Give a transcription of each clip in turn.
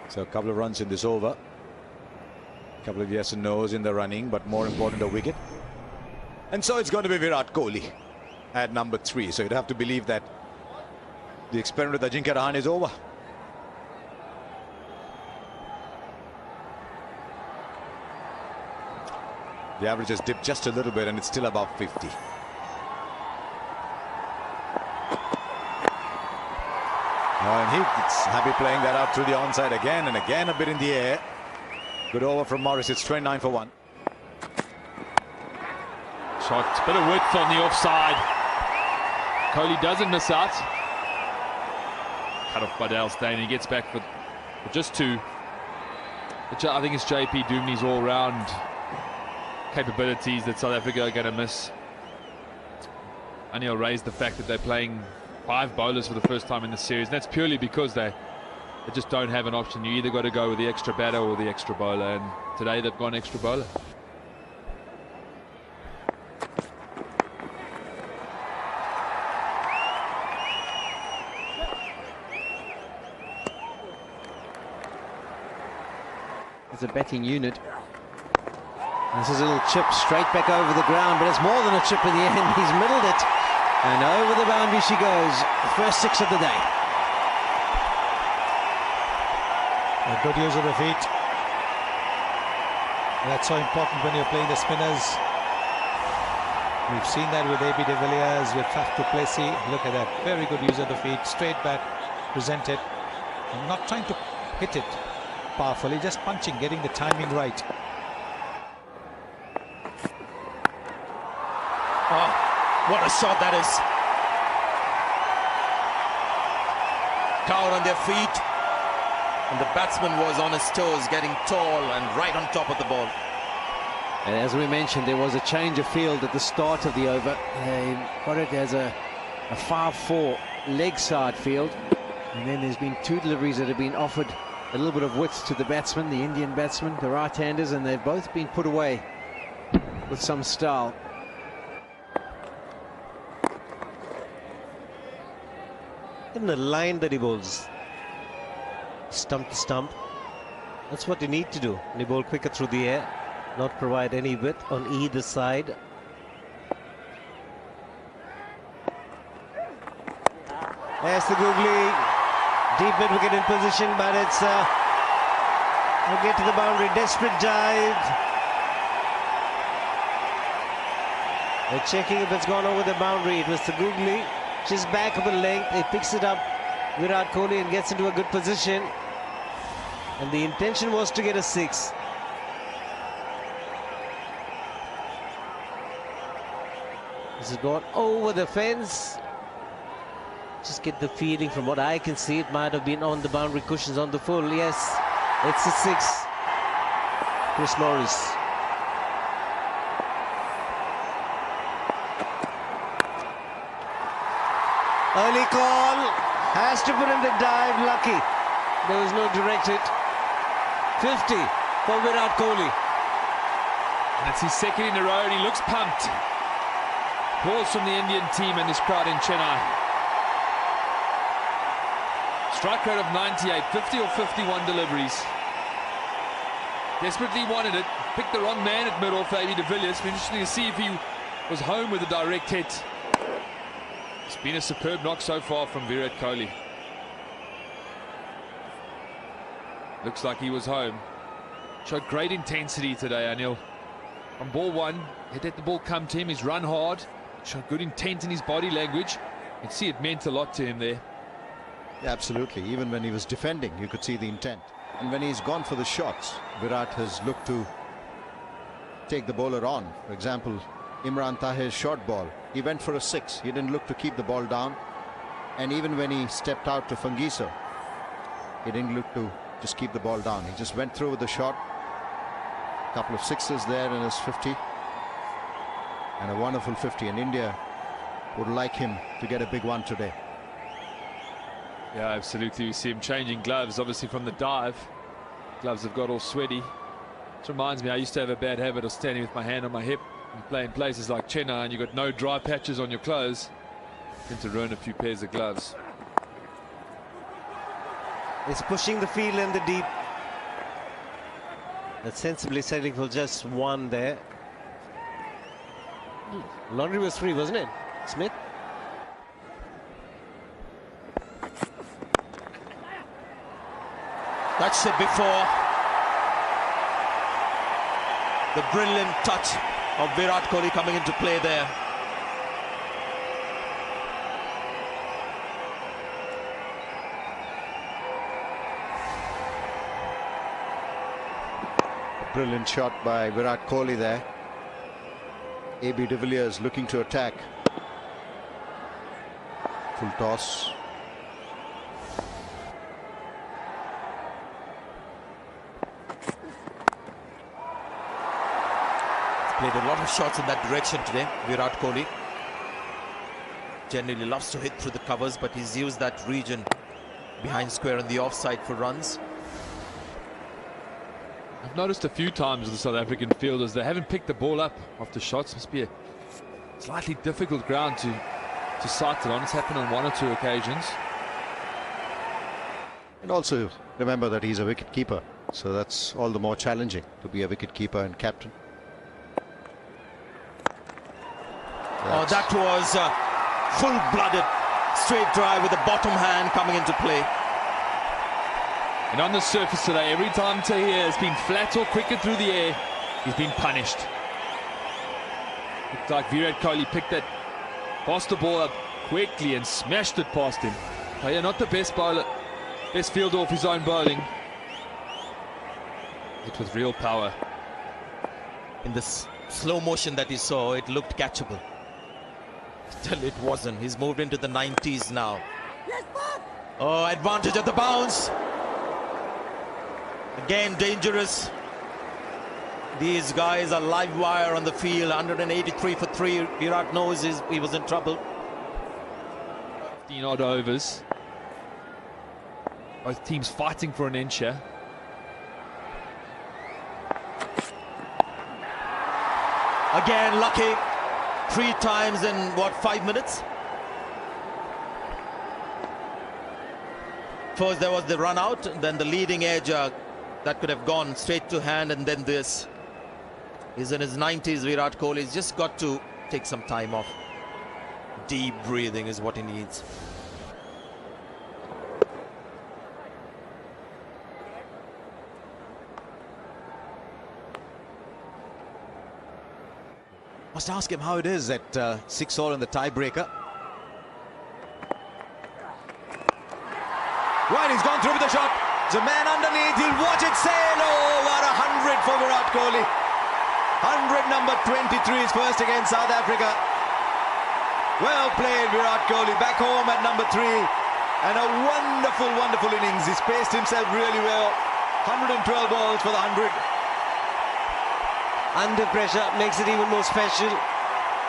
So a couple of runs in this over. A couple of yes and no's in the running, but more important, a wicket. And so it's going to be Virat Kohli at number 3. So you'd have to believe that the experiment with Ajinkya Rahane is over. The average has dipped just a little bit and it's still above 50. And he's happy playing that out through the onside again and again, a bit in the air. Good over from Morris. It's 29 for 1. Shot, bit of width on the offside. Kohli doesn't miss out. Cut off by Dale Steyn. He gets back for just 2. Which I think is JP Dumini's all-round capabilities that South Africa are going to miss. Anil raised the fact that they're playing 5 bowlers for the first time in the series. And that's purely because they just don't have an option. You either got to go with the extra batter or the extra bowler, and today they've gone extra bowler. It's a batting unit. This is a little chip straight back over the ground, but it's more than a chip in the end. He's middled it, and over the boundary she goes. The first 6 of the day. A good use of the feet. And that's so important when you're playing the spinners. We've seen that with AB de Villiers, with Faf du Plessis. Look at that, very good use of the feet, straight back, presented. And not trying to hit it powerfully, just punching, getting the timing right. Oh, what a shot that is. Covered on their feet. And the batsman was on his toes, getting tall and right on top of the ball. And as we mentioned, there was a change of field at the start of the over. They got it as a 5-4 leg side field. And then there's been 2 deliveries that have been offered a little bit of width to the batsman, the Indian batsman, the right-handers, and they've both been put away with some style. In the line that he bowls, stump to stump, that's what you need to do. And he bowl quicker through the air, not provide any width on either side. There's the googly, deep mid wicket in position, but it's will get to the boundary. Desperate dive. They're checking if it's gone over the boundary. It was the googly. Just back up a length. He picks it up, Virat Kohli, and gets into a good position. And the intention was to get a 6. This has gone over the fence. Just get the feeling from what I can see. It might have been on the boundary cushions on the full. Yes, it's a 6. Chris Morris. Early call, has to put in the dive, lucky. There was no direct hit. 50 for Virat Kohli. That's his second in a row and he looks pumped. Balls from the Indian team and his crowd in Chennai. Strike rate of 98, 50 or 51 deliveries. Desperately wanted it, picked the wrong man at mid-off, AB de Villiers. Be interesting to see if he was home with a direct hit. It's been a superb knock so far from Virat Kohli. Looks like he was home. Showed great intensity today, Anil. On ball 1, he let the ball come to him. He's run hard. Showed good intent in his body language. You can see it meant a lot to him there. Yeah, absolutely. Even when he was defending, you could see the intent. And when he's gone for the shots, Virat has looked to take the bowler on. For example, Imran Tahir's short ball. He went for a 6. He didn't look to keep the ball down. And even when he stepped out to Fangisa, he didn't look to just keep the ball down. He just went through with the shot. A couple of 6s there in his 50. And a wonderful 50. And India would like him to get a big one today. Yeah, absolutely. You see him changing gloves, obviously from the dive. Gloves have got all sweaty. This reminds me, I used to have a bad habit of standing with my hand on my hip and playing places like Chennai, and you've got no dry patches on your clothes. Tend to ruin a few pairs of gloves. Is pushing the field in the deep. That's sensibly settling for just one there. Laundry was free, wasn't it, Smith? Touched it before. The brilliant touch of Virat Kohli coming into play there. Brilliant shot by Virat Kohli there. AB de Villiers looking to attack. Full toss. Played a lot of shots in that direction today, Virat Kohli. Generally loves to hit through the covers, but he's used that region behind square on the offside for runs. I've noticed a few times with the South African fielders, they haven't picked the ball up after shots. Must be a slightly difficult ground to sight it on. It's happened on one or two occasions. And also remember that he's a wicket keeper, so that's all the more challenging to be a wicket keeper and captain. Oh, that was a full-blooded straight drive with the bottom hand coming into play. And on the surface today, every time Tahir has been flat or quicker through the air, he's been punished. Looked like Virat Kohli picked that, passed the ball up quickly and smashed it past him. Tahir not the best bowler, best fielder off his own bowling. It was real power. In this slow motion that he saw, it looked catchable. Still it wasn't. He's moved into the 90s now. Oh, advantage of the bounce. Again, dangerous. These guys are live wire on the field. 183 for 3. Virat knows he was in trouble. 15 odd overs. Both teams fighting for an inch here. Again, lucky. 3 times in, what, 5 minutes? First there was the run out, and then the leading edge that could have gone straight to hand, and then this. He's in his 90s, Virat Kohli. He's just got to take some time off. Deep breathing is what he needs. Must ask him how it is at 6-all in the tiebreaker. Right, he's gone through with the shot. There's a man underneath. He'll watch it sail. Oh, what a 100 for Virat Kohli. 100, number 23, is first against South Africa. Well played, Virat Kohli. Back home at number 3. And a wonderful, wonderful innings. He's paced himself really well. 112 balls for the 100. Under pressure makes it even more special.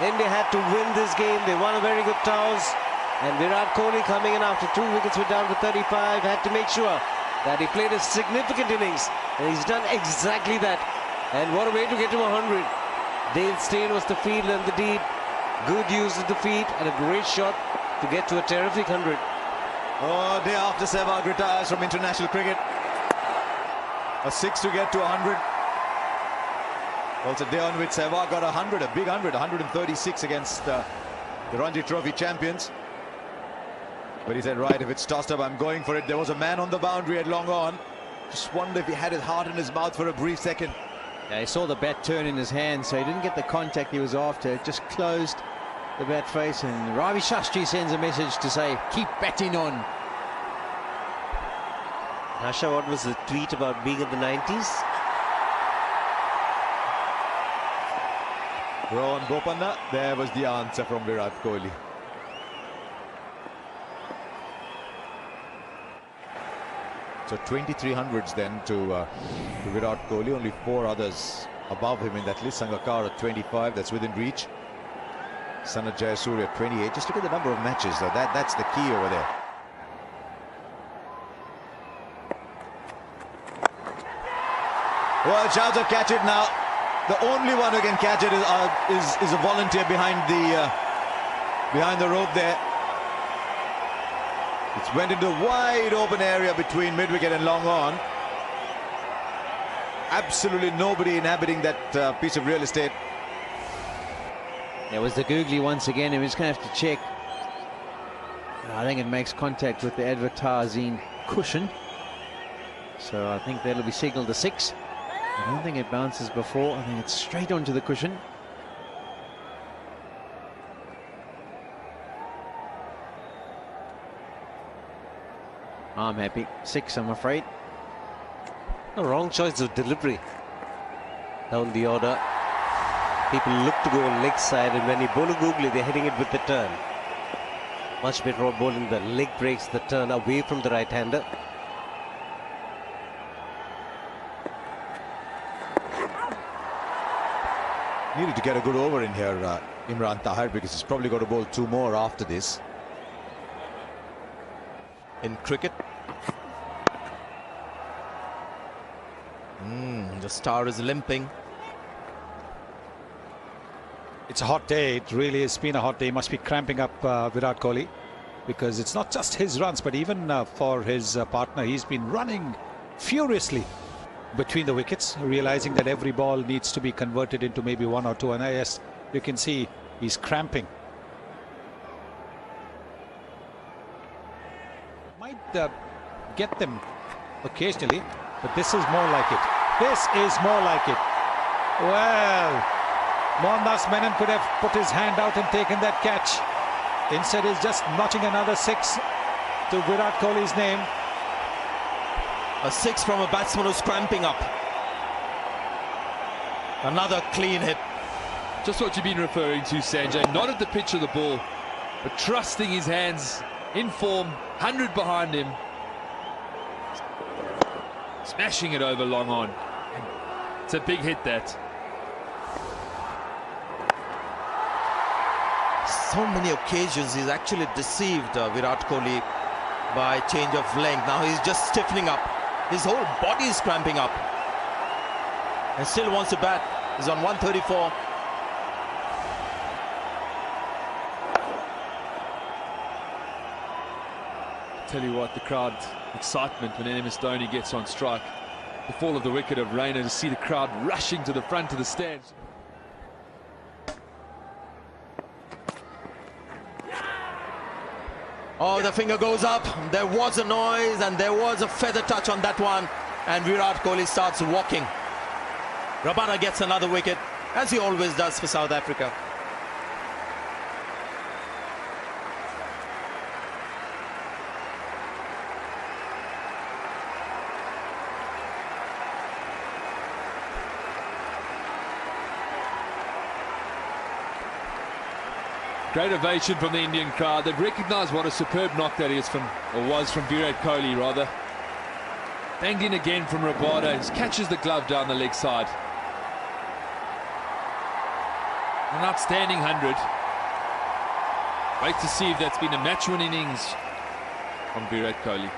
India had to win this game. They won a very good toss. And Virat Kohli, coming in after 2 wickets, were down to 35, had to make sure that he played a significant innings. And he's done exactly that. And what a way to get to 100. Dale Steyn was the field and the deep. Good use of the feet and a great shot to get to a terrific 100. Oh, day after Sehwag retires from international cricket. A 6 to get to 100. Also, day on which Sehwag got 100, a big 100, 136 against the Ranji Trophy champions. But he said, right, if it's tossed up, I'm going for it. There was a man on the boundary at long on. Just wonder if he had his heart in his mouth for a brief second. Yeah, he saw the bat turn in his hand, so he didn't get the contact he was after. It just closed the bat face, and Ravi Shastri sends a message to say, keep batting on. Asha, what was the tweet about being in the 90s? Rohan Bopanna, there was the answer from Virat Kohli. So 23 hundreds then to Virat Kohli. Only 4 others above him in that list. Sangakkar at 25, that's within reach. Sanath Jayasuriya at 28. Just look at the number of matches though. That's the key over there. Well, Chowdhury catch it now. The only one who can catch it is a volunteer behind the rope there. It went into the wide open area between mid-wicket and long on. Absolutely nobody inhabiting that piece of real estate. There was the googly once again, and we're just going to have to check. I think it makes contact with the advertising cushion. So I think that'll be signalled a 6. I don't think it bounces before. I think it's straight onto the cushion. I'm happy. 6, I'm afraid. A wrong choice of delivery down the order. People look to go on leg side, and when you bowl a googly, they're hitting it with the turn. Much better off bowling the leg breaks, the turn away from the right-hander. Needed to get a good over in here, Imran Tahir, because he's probably got to bowl 2 more after this. In cricket, the star is limping. It's a hot day. It really has been a hot day. He must be cramping up Virat Kohli, because it's not just his runs, but even for his partner. He's been running furiously between the wickets, realizing that every ball needs to be converted into maybe 1 or 2. And yes, you can see he's cramping. Might get them occasionally, but this is more like it. This is more like it. Well, Mohandas Menon could have put his hand out and taken that catch. Instead, he's just notching another 6 to Virat Kohli's name. A 6 from a batsman who's cramping up. Another clean hit. Just what you've been referring to, Sanjay. Not at the pitch of the ball, but trusting his hands, in form, 100 behind him. Smashing it over long on. It's a big hit, that. So many occasions he's actually deceived Virat Kohli by change of length. Now he's just stiffening up. His whole body is cramping up. And still wants to bat. He's on 134. Tell you what, the crowd excitement when MS Dhoni gets on strike. The fall of the wicket of Raina, to see the crowd rushing to the front of the stands. Oh, the finger goes up. There was a noise and there was a feather touch on that one. And Virat Kohli starts walking. Rabada gets another wicket, as he always does for South Africa. Great ovation from the Indian crowd. They've recognised what a superb knock that is from, or was from Virat Kohli rather. Banged in again from Rabada. He catches the glove down the leg side. An outstanding 100. Wait to see if that's been a match-win innings from Virat Kohli.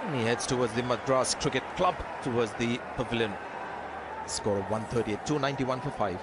And he heads towards the Madras Cricket Club, towards the pavilion. Score of 138, 291 for 5.